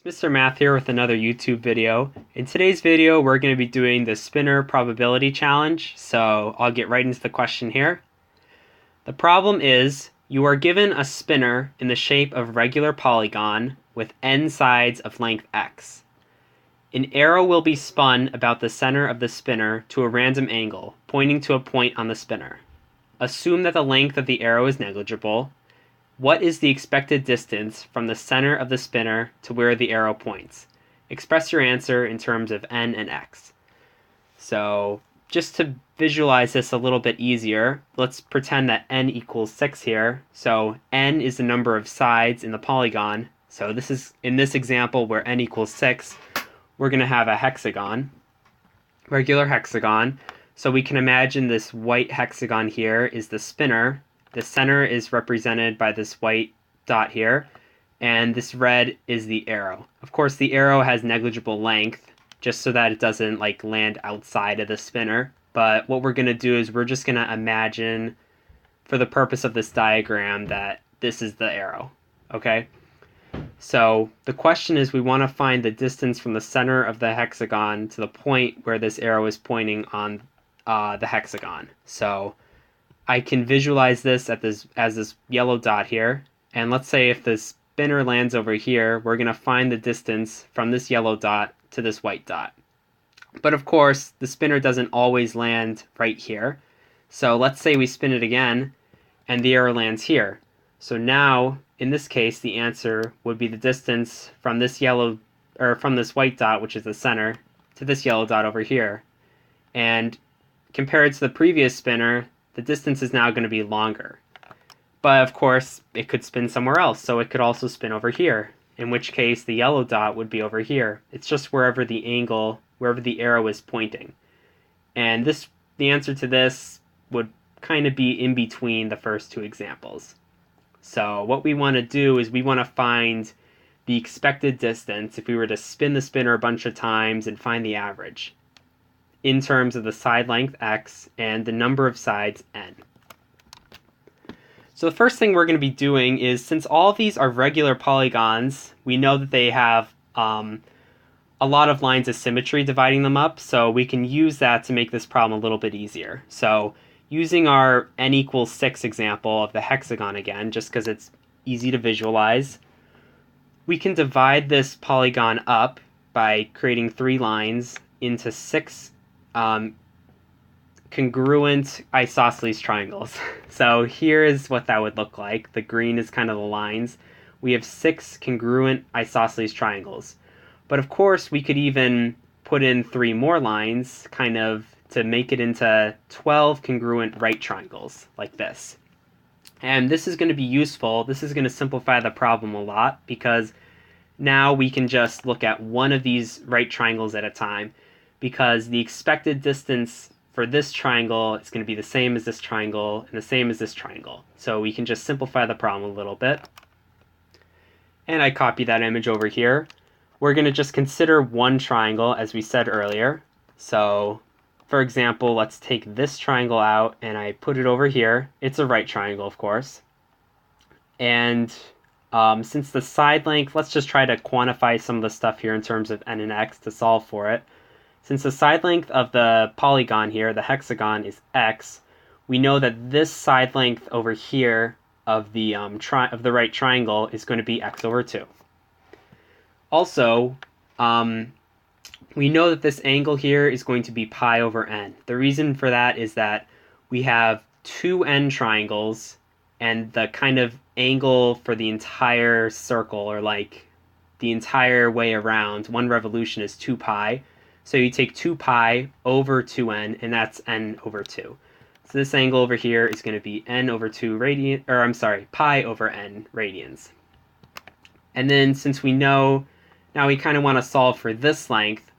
Mr. Math here with another YouTube video. In today's video, we're going to be doing the spinner probability challenge, so I'll get right into the question here. The problem is, you are given a spinner in the shape of regular polygon with n sides of length x. An arrow will be spun about the center of the spinner to a random angle, pointing to a point on the spinner. Assume that the length of the arrow is negligible. What is the expected distance from the center of the spinner to where the arrow points? Express your answer in terms of n and x. So just to visualize this a little bit easier, let's pretend that n equals 6 here. So n is the number of sides in the polygon. So this is, in this example where n equals 6, we're going to have a hexagon, regular hexagon. So we can imagine this white hexagon here is the spinner. The center is represented by this white dot here, and this red is the arrow. Of course, the arrow has negligible length, just so that it doesn't land outside of the spinner. But what we're going to do is we're just going to imagine, for the purpose of this diagram, that this is the arrow. Okay? So the question is, we want to find the distance from the center of the hexagon to the point where this arrow is pointing on the hexagon. So I can visualize this as this yellow dot here, and let's say if the spinner lands over here, we're going to find the distance from this yellow dot to this white dot. But of course, the spinner doesn't always land right here. So let's say we spin it again, and the arrow lands here. So now, in this case, the answer would be the distance from this from this white dot, which is the center, to this yellow dot over here. And compared to the previous spinner, the distance is now going to be longer. But of course, it could spin somewhere else, so it could also spin over here, in which case the yellow dot would be over here. It's just wherever the arrow is pointing. And the answer to this would kind of be in between the first two examples. So what we want to do is we want to find the expected distance if we were to spin the spinner a bunch of times and find the average, in terms of the side length x and the number of sides n. So the first thing we're going to be doing is, since all of these are regular polygons, we know that they have a lot of lines of symmetry dividing them up, so we can use that to make this problem a little bit easier. So using our n equals 6 example of the hexagon again, just because it's easy to visualize, we can divide this polygon up by creating 3 lines into 6 congruent isosceles triangles. So here is what that would look like. The green is kind of the lines. We have 6 congruent isosceles triangles. But of course, we could even put in 3 more lines, kind of to make it into 12 congruent right triangles, like this. And this is going to be useful. This is going to simplify the problem a lot, because now we can just look at one of these right triangles at a time, because the expected distance for this triangle is going to be the same as this triangle and the same as this triangle. So we can just simplify the problem a little bit. And I copy that image over here. We're going to just consider one triangle, as we said earlier. So for example, let's take this triangle out and I put it over here. It's a right triangle, of course. And since the side length, let's just try to quantify some of the stuff here in terms of n and x to solve for it. Since the side length of the polygon here, the hexagon, is x, we know that this side length over here of the right triangle is going to be x over 2. Also, we know that this angle here is going to be pi over n. The reason for that is that we have 2 n triangles, and the kind of angle for the entire circle, or the entire way around, one revolution, is 2 pi. So you take 2 pi over 2n, and that's n over 2. So this angle over here is going to be n over 2 radian, or I'm sorry, pi over n radians. And then since we know, now we kind of want to solve for this length,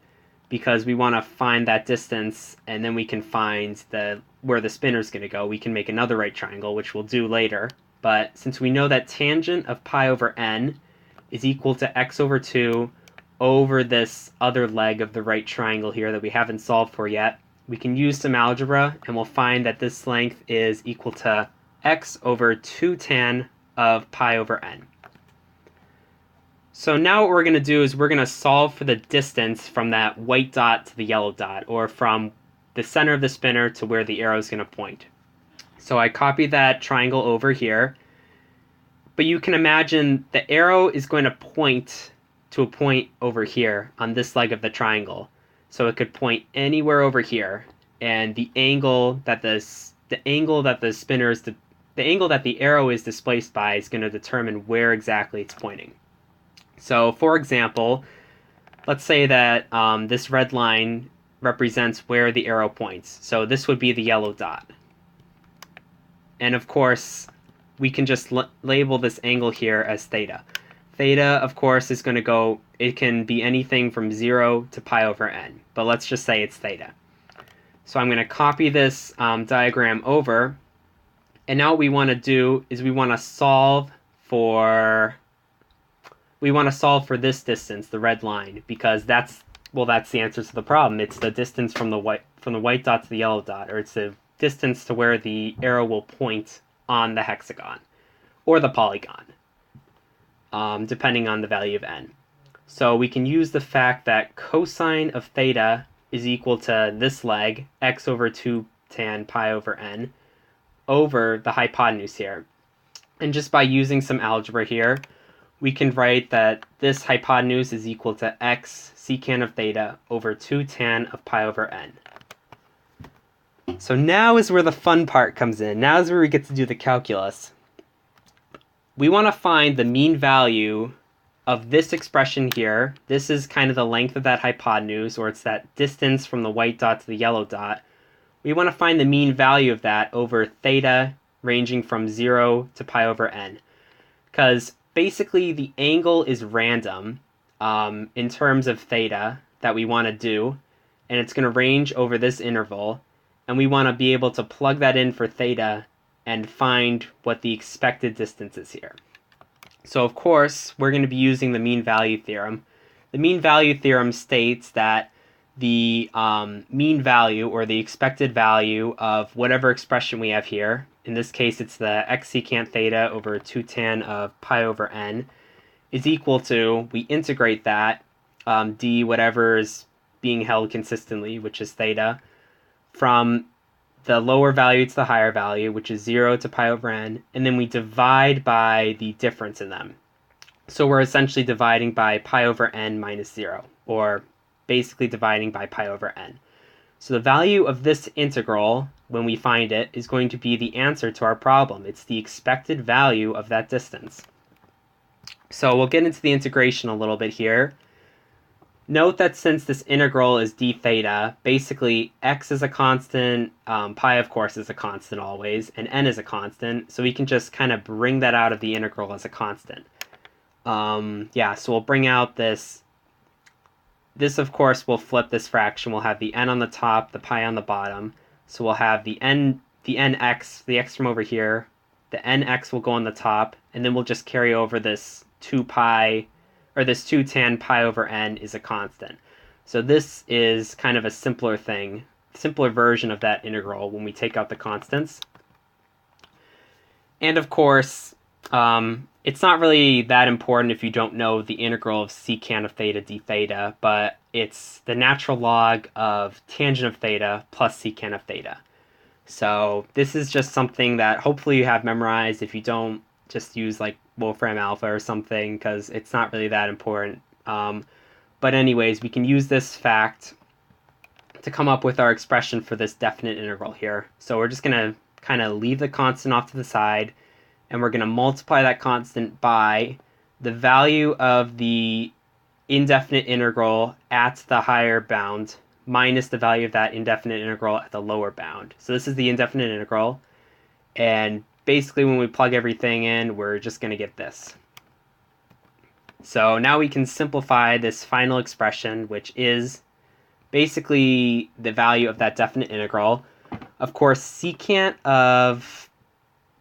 because we want to find that distance, and then we can find where the spinner is going to go. We can make another right triangle, which we'll do later. But since we know that tangent of pi over n is equal to x over 2 over this other leg of the right triangle here that we haven't solved for yet, we can use some algebra, and we'll find that this length is equal to x over 2 tan of pi over n. So now what we're going to do is we're going to solve for the distance from that white dot to the yellow dot, or from the center of the spinner to where the arrow is going to point. So I copied that triangle over here, but you can imagine the arrow is going to point to a point over here on this leg of the triangle. So it could point anywhere over here, and the angle that the arrow is displaced by is going to determine where exactly it's pointing. So, for example, let's say that this red line represents where the arrow points. So this would be the yellow dot. And of course, we can just label this angle here as theta. Theta, of course, is going to go, it can be anything from 0 to pi over n, but let's just say it's theta. So I'm going to copy this diagram over, and now what we want to do is we want to solve for this distance, the red line, because that's the answer to the problem. It's the distance from the white dot to the yellow dot, or it's the distance to where the arrow will point on the hexagon or the polygon, depending on the value of n. So we can use the fact that cosine of theta is equal to this leg, x over 2 tan pi over n, over the hypotenuse here. And just by using some algebra here, we can write that this hypotenuse is equal to x secant of theta over 2 tan of pi over n. So now is where the fun part comes in. Now is where we get to do the calculus. We want to find the mean value of this expression here. This is kind of the length of that hypotenuse, or it's that distance from the white dot to the yellow dot. We want to find the mean value of that over theta ranging from 0 to pi over n. Because basically the angle is random in terms of theta that we want to do, and it's going to range over this interval, and we want to be able to plug that in for theta and find what the expected distance is here. So of course, we're going to be using the mean value theorem. The mean value theorem states that the mean value, or the expected value of whatever expression we have here, in this case it's the x secant theta over 2 tan of pi over n, is equal to, we integrate that, d whatever is being held consistently, which is theta, from the lower value to the higher value, which is 0 to pi over n, and then we divide by the difference in them. So we're essentially dividing by pi over n minus 0, or basically dividing by pi over n. So the value of this integral, when we find it, is going to be the answer to our problem. It's the expected value of that distance. So we'll get into the integration a little bit here. Note that since this integral is d theta, basically x is a constant, pi of course is a constant always, and n is a constant, so we can just kind of bring that out of the integral as a constant. So we'll bring out this. This of course will flip this fraction. We'll have the n on the top, the pi on the bottom. So we'll have the nx, the x from over here, the nx will go on the top, and then we'll just carry over this 2 pi, or this 2 tan pi over n is a constant. So this is kind of a simpler version of that integral when we take out the constants. And of course, it's not really that important if you don't know the integral of secant of theta d theta, but it's the natural log of tangent of theta plus secant of theta. So this is just something that hopefully you have memorized. If you don't, just use like Wolfram Alpha or something, because it's not really that important. But anyways, we can use this fact to come up with our expression for this definite integral here. So we're just going to kind of leave the constant off to the side, and we're going to multiply that constant by the value of the indefinite integral at the higher bound minus the value of that indefinite integral at the lower bound. So this is the indefinite integral, and basically when we plug everything in, we're just going to get this. So now we can simplify this final expression, which is basically the value of that definite integral. Of course, secant of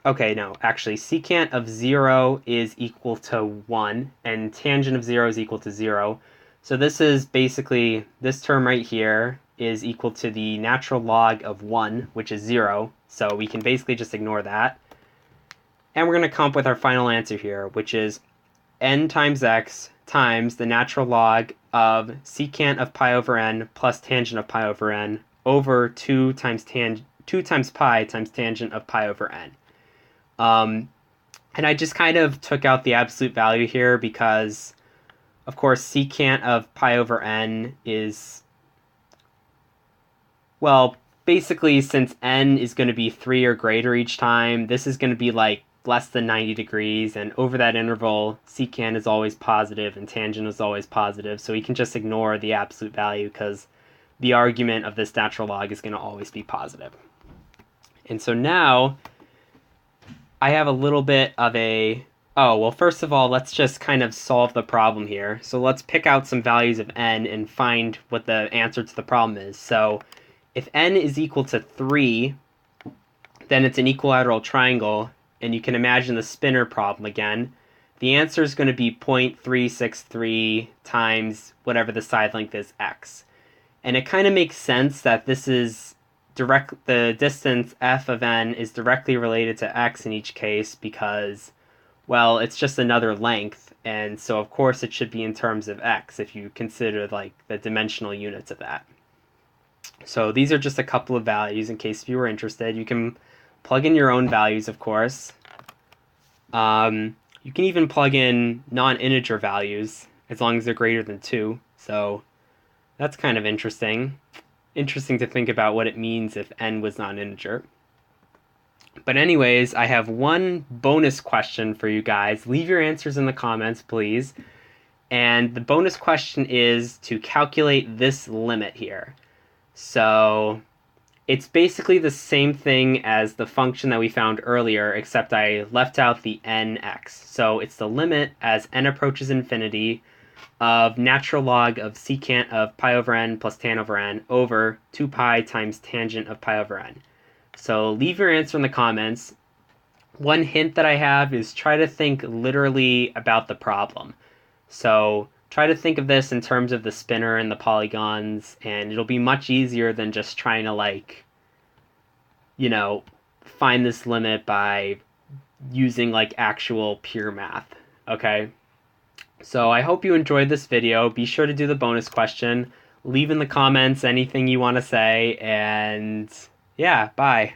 secant of 0 is equal to 1, and tangent of 0 is equal to 0. So this is basically, this term right here is equal to the natural log of 1, which is 0. So we can basically just ignore that. And we're going to come up with our final answer here, which is n times x times the natural log of secant of pi over n plus tangent of pi over n over 2 times pi times tangent of pi over n. And I just kind of took out the absolute value here because, of course, secant of pi over n is, well, basically since n is going to be 3 or greater each time, this is going to be like less than 90 degrees, and over that interval, secant is always positive and tangent is always positive, so we can just ignore the absolute value because the argument of this natural log is going to always be positive. And so now I have a little bit of a, oh, well, first of all, let's just kind of solve the problem here. So let's pick out some values of n and find what the answer to the problem is. So if n is equal to 3, then it's an equilateral triangle, and you can imagine the spinner problem again. The answer is going to be 0.363 times whatever the side length is, x. And it kind of makes sense that this is the distance f of n is directly related to x in each case because, well, it's just another length, and so of course it should be in terms of x if you consider like the dimensional units of that. So these are just a couple of values in case you were interested. You can plug in your own values, of course. You can even plug in non-integer values as long as they're greater than 2. So that's kind of interesting. Interesting to think about what it means if n was non-integer. But anyways, I have one bonus question for you guys. Leave your answers in the comments, please. And the bonus question is to calculate this limit here. So it's basically the same thing as the function that we found earlier, except I left out the nx. So it's the limit as n approaches infinity of natural log of secant of pi over n plus tan over n over 2 pi times tangent of pi over n. So leave your answer in the comments. One hint that I have is try to think literally about the problem. So try to think of this in terms of the spinner and the polygons, and it'll be much easier than just trying to, like, you know, find this limit by using like actual pure math. Okay? So I hope you enjoyed this video. Be sure to do the bonus question. Leave in the comments anything you want to say, and yeah, bye.